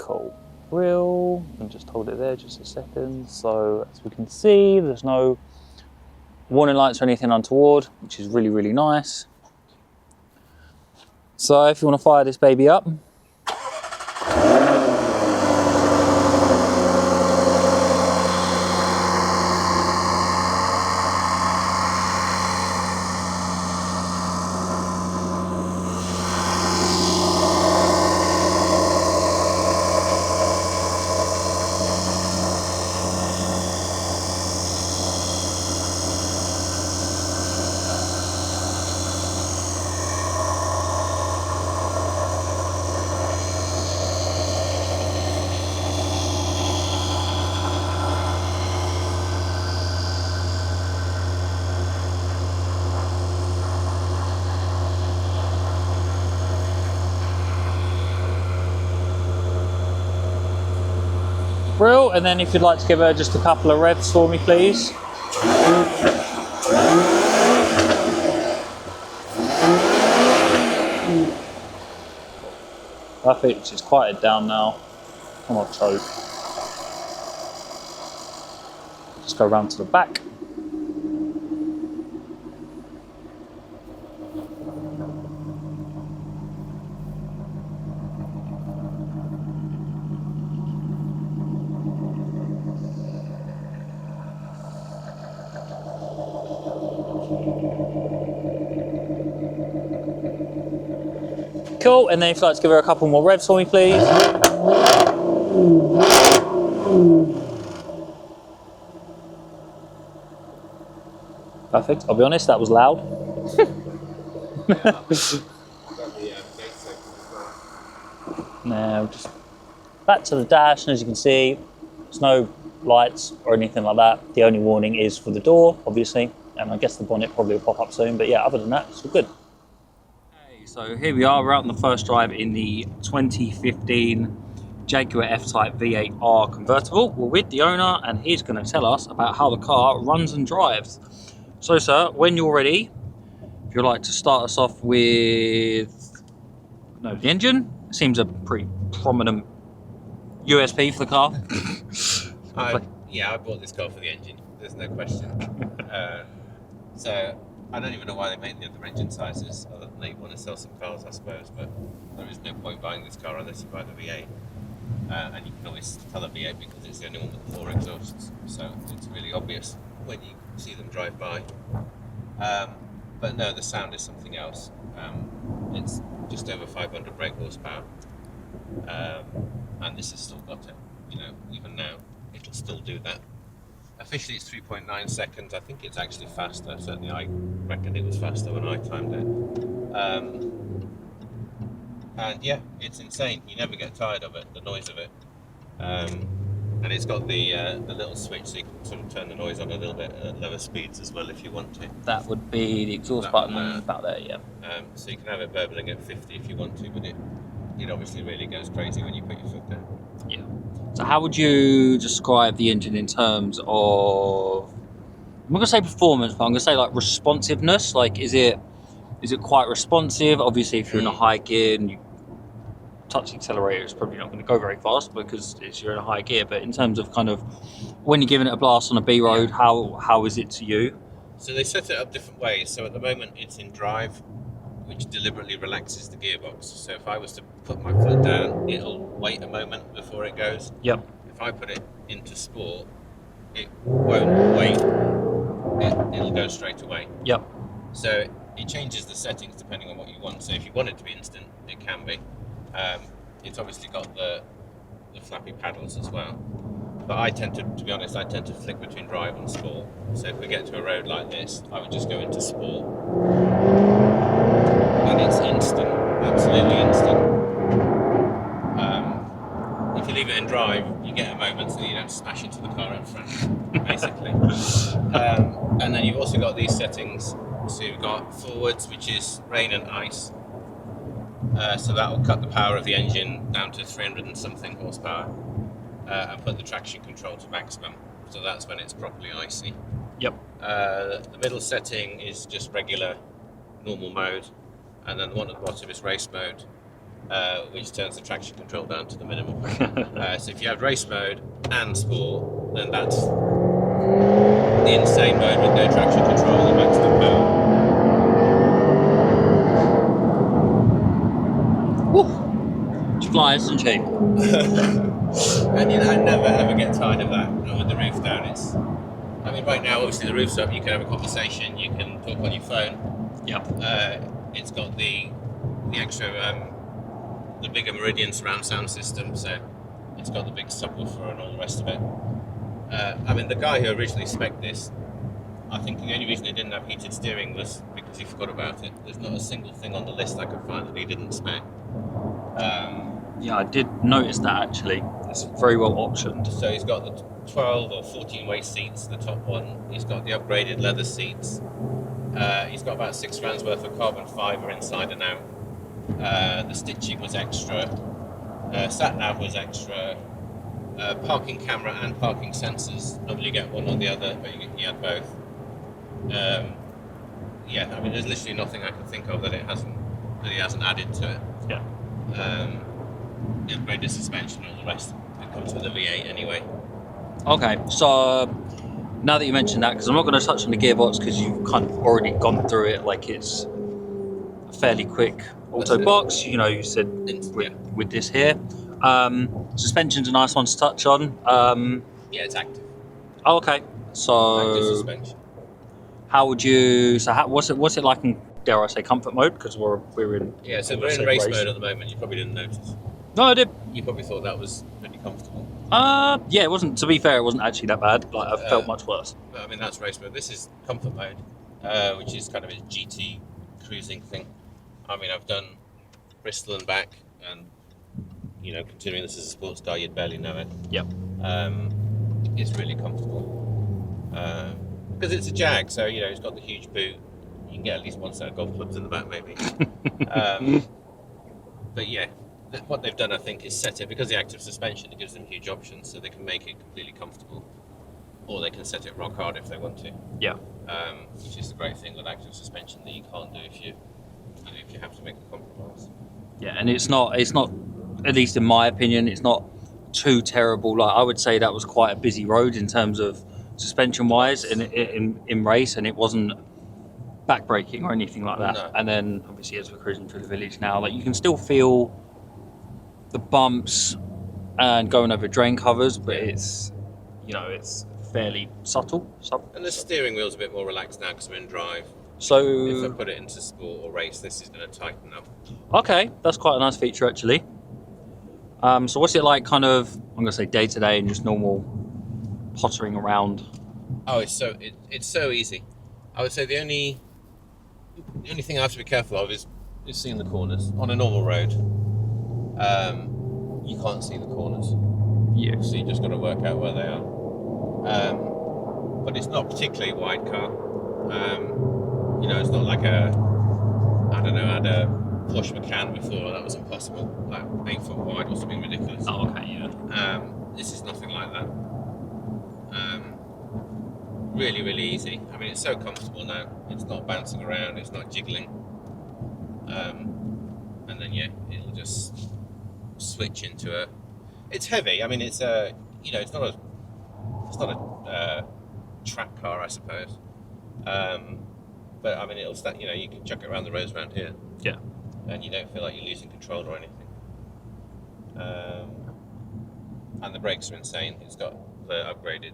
Cool. Grill, and just hold it there just a second. So as we can see, there's no warning lights or anything untoward, which is really, really nice. So if you want to fire this baby up, grill, and then if you'd like to give her just a couple of revs for me, please. Perfect, she's quieted down now. Come on, choke. Just go around to the back. Cool, and then if you'd like to give her a couple more revs for me, please. Perfect, I'll be honest, that was loud. Now, just back to the dash, and as you can see, there's no lights or anything like that. The only warning is for the door, obviously, and I guess the bonnet probably will pop up soon, but yeah, other than that, it's all good. So here we are, we're out on the first drive in the 2015 Jaguar F-Type V8R convertible. We're with the owner and he's going to tell us about how the car runs and drives. So sir, when you're ready, if you'd like to start us off with the engine. It seems a pretty prominent USP for the car. Yeah, I bought this car for the engine, there's no question. So I don't even know why they make the other engine sizes, other than they want to sell some cars, I suppose, but there is no point buying this car unless you buy the V8. And you can always tell a V8 because it's the only one with 4 exhausts, so it's really obvious when you see them drive by. But no, the sound is something else. It's just over 500 brake horsepower, and this has still got it, even now, it'll still do that. Officially it's 3.9 seconds. I think it's actually faster. Certainly I reckon it was faster when I timed it. And yeah, it's insane. You never get tired of it, the noise of it. And it's got the little switch so you can sort of turn the noise on a little bit at lower speeds as well if you want to. That would be the exhaust button about there, yeah. So you can have it burbling at 50 if you want to, but it obviously really goes crazy when you put your foot down. Yeah. So how would you describe the engine in terms of, I'm not going to say performance, but I'm going to say like responsiveness? Like, is it quite responsive? Obviously, if you're in a high gear and you touch the accelerator, it's probably not going to go very fast because you're in a high gear. But in terms of kind of when you're giving it a blast on a B road, how is it to you? So they set it up different ways. So at the moment it's in drive, which deliberately relaxes the gearbox. So if I was to put my foot down, it'll wait a moment before it goes. Yep. If I put it into sport, it won't wait. It'll go straight away. Yep. So it changes the settings depending on what you want. So if you want it to be instant, it can be. It's obviously got the flappy paddles as well. But I tend to be honest, I tend to flick between drive and sport. So if we get to a road like this, I would just go into sport. And it's instant, absolutely instant. If you leave it in drive, you get a moment so you don't smash into the car in front, basically. And then you've also got these settings. So you've got forwards, which is rain and ice. So that will cut the power of the engine down to 300 and something horsepower, and put the traction control to maximum. So that's when it's properly icy. Yep. The middle setting is just regular, normal mode. And then the one at the bottom is race mode. which turns the traction control down to the minimum. So if you have race mode and sport, then that's the insane mode with no traction control and maximum power. Woo! She flies, doesn't she? And I never ever get tired of that. With the roof down, I mean, right now, obviously the roof's up. You can have a conversation. You can talk on your phone. Yep. It's got the extra, the bigger Meridian surround sound system. So it's got the big subwoofer and all the rest of it. I mean, the guy who originally spec'd this, I think the only reason he didn't have heated steering was because he forgot about it. There's not a single thing on the list I could find that he didn't spec. Yeah, I did notice that actually. It's very well optioned. So he's got the 12 or 14 way seats, the top one. He's got the upgraded leather seats. He's got about 6 grand's worth of carbon fibre inside and out. The stitching was extra. Sat nav was extra. Parking camera and parking sensors. Normally you get one or the other, but you had both. Yeah, I mean, there's literally nothing I can think of that he hasn't added to it. Yeah. The upgraded suspension and all the rest. It comes with a V8 anyway. Okay, so now that you mentioned that, because I'm not going to touch on the gearbox because you've kind of already gone through it, like it's a fairly quick auto box. You know, you said with this here. Suspension's a nice one to touch on. Yeah, it's active. Oh, okay. So Active suspension. how would you? So what's it like in, dare I say, comfort mode? Because we're in. Yeah, so we're in race mode at the moment. You probably didn't notice. No, I did. You probably thought that was pretty comfortable. Yeah, it wasn't. To be fair, it wasn't actually that bad. Like I felt much worse. But I mean, that's race mode. This is comfort mode, which is kind of a GT cruising thing. I mean, I've done Bristol and back, and you know, considering this is a sports car, you'd barely know it. Yep. It's really comfortable because it's a Jag, so you know it's got the huge boot. You can get at least one set of golf clubs in the back, maybe. But yeah, what they've done, I think, is set it because the active suspension. It gives them huge options, so they can make it completely comfortable, or they can set it rock hard if they want to. Yeah. Which is the great thing with active suspension that you can't do if you have to make a compromise. Yeah, and it's not, at least in my opinion, it's not too terrible. Like I would say that was quite a busy road in terms of suspension wise in race, and it wasn't backbreaking or anything like that. No. And then obviously as we're cruising through the village now, like you can still feel the bumps and going over drain covers, but it's, you know, it's fairly subtle. And the steering wheel's a bit more relaxed now because we're in drive. So if I put it into sport or race, this is going to tighten up. Okay, that's quite a nice feature actually. So what's it like kind of, I'm going to say day to day and just normal pottering around? Oh, it's so easy. I would say the only thing I have to be careful of is seeing the corners. On a normal road, you can't see the corners. Yeah. So you just got to work out where they are. But it's not a particularly wide car. You know, it's not like I had a Porsche Macan before. That was impossible. Like 8 foot wide or something ridiculous. Oh, okay, yeah. This is nothing like that. Really, really easy. I mean, it's so comfortable now. It's not bouncing around. It's not jiggling. And then yeah, it'll just switch into a. It's heavy. I mean, it's you know, it's not a track car, I suppose. But I mean, it'll stand. You know, you can chuck it around the roads around here. Yeah. And you don't feel like you're losing control or anything. And the brakes are insane. It's got the upgraded.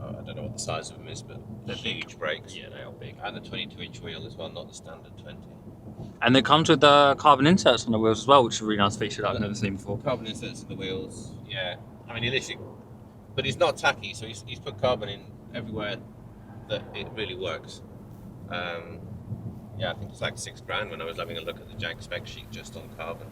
I don't know what the size of them is, but they're huge brakes. Yeah, they are big. And the 22-inch wheel as well, not the standard 20. And it comes with the carbon inserts on the wheels as well, which is a really nice feature that I've never seen before. Carbon inserts in the wheels, yeah. I mean, he literally, but he's not tacky, so he's put carbon in everywhere that it really works. Yeah, I think it's like £6,000 when I was having a look at the Jag spec sheet just on carbon.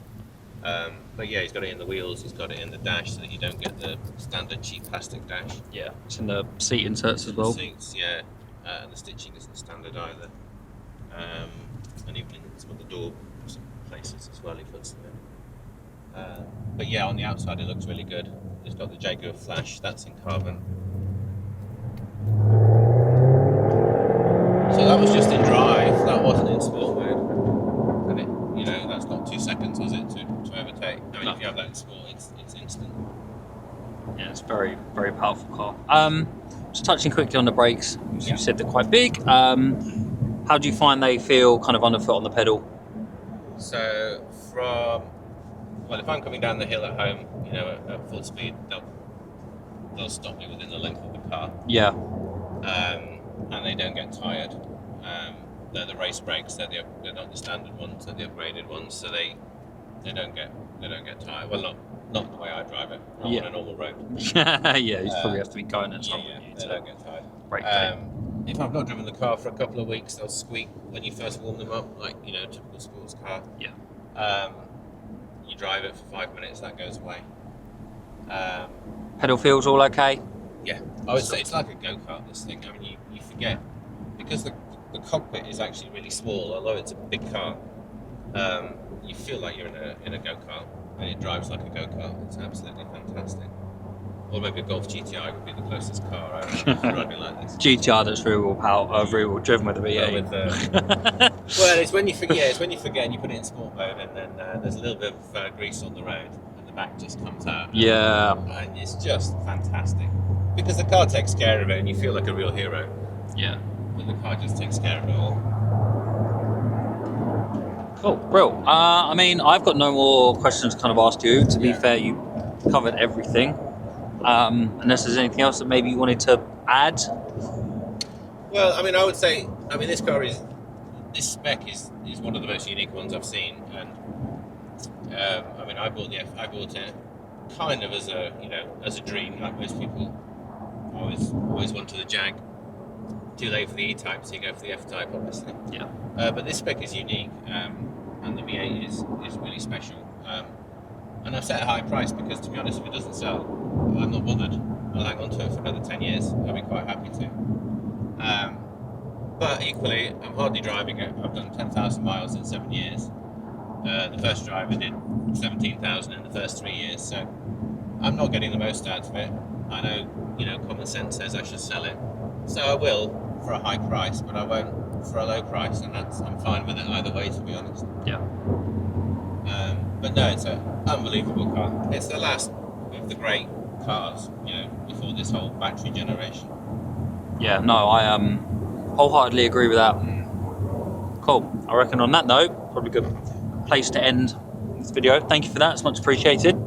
But yeah, he's got it in the wheels, he's got it in the dash so that you don't get the standard cheap plastic dash. Yeah, it's in the seat inserts as well. The seats, yeah, and the stitching isn't standard either. And even in some of the door places as well, he puts them in. But yeah, on the outside it looks really good. It's got the Jaguar flash, that's in carbon. So that was just in drive, that wasn't in sport mode. And it, you know, that's not 2 seconds, was it, to say. I mean, No. if you have that in sport, it's instant. Yeah, it's very, very powerful car. Just touching quickly on the brakes, Yeah. you said they're quite big. How do you find they feel kind of underfoot on the pedal? So if I'm coming down the hill at home, you know, at full speed, they'll stop me within the length of the car. Yeah. And they don't get tired. They're the race brakes. They're not the standard ones. They're the upgraded ones. So they don't get tired. Well, not the way I drive it. Not on a normal road. Yeah, you probably have to be going at some Yeah, they don't get tired. brake If I've not driven the car for a couple of weeks, they'll squeak when you first warm them up, like, you know, typical sports car. Yeah. You drive it for 5 minutes, that goes away. Pedal feels all okay? Yeah, I would say it's like a go-kart, this thing. I mean, you forget, because the cockpit is actually really small, although it's a big car, you feel like you're in a go-kart, and it drives like a go-kart. It's absolutely fantastic. Or maybe a Golf GTI would be the closest car I would driving like this. GTR that's rear wheel driven with a V8. Well, it's when you forget and you put it in sport mode, and then there's a little bit of grease on the road, and the back just comes out. Yeah. And it's just fantastic. Because the car takes care of it, and you feel like a real hero. Yeah. But the car just takes care of it all. Cool, brilliant. I mean, I've got no more questions to kind of ask you. To be fair, you covered everything. Unless there's anything else that maybe you wanted to add? Well, I mean, I would say, this spec is one of the most unique ones I've seen, and I bought it kind of as a dream, like most people. Always wanted a Jag. Too late for the E-Type, so you go for the F-Type, obviously. Yeah. But this spec is unique, and the V8 is really special. And I've set a high price because, to be honest, if it doesn't sell, I'm not bothered. I'll hang on to it for another 10 years. I'll be quite happy to. But equally, I'm hardly driving it. I've done 10,000 miles in 7 years. The first drive I did 17,000 in the first 3 years, so I'm not getting the most out of it. I know, common sense says I should sell it. So I will for a high price, but I won't for a low price, and I'm fine with it either way, to be honest. Yeah. But no, it's an unbelievable car. It's the last of the great cars, before this whole battery generation. Yeah, no, I wholeheartedly agree with that. Cool. I reckon on that note, probably a good place to end this video. Thank you for that. It's much appreciated.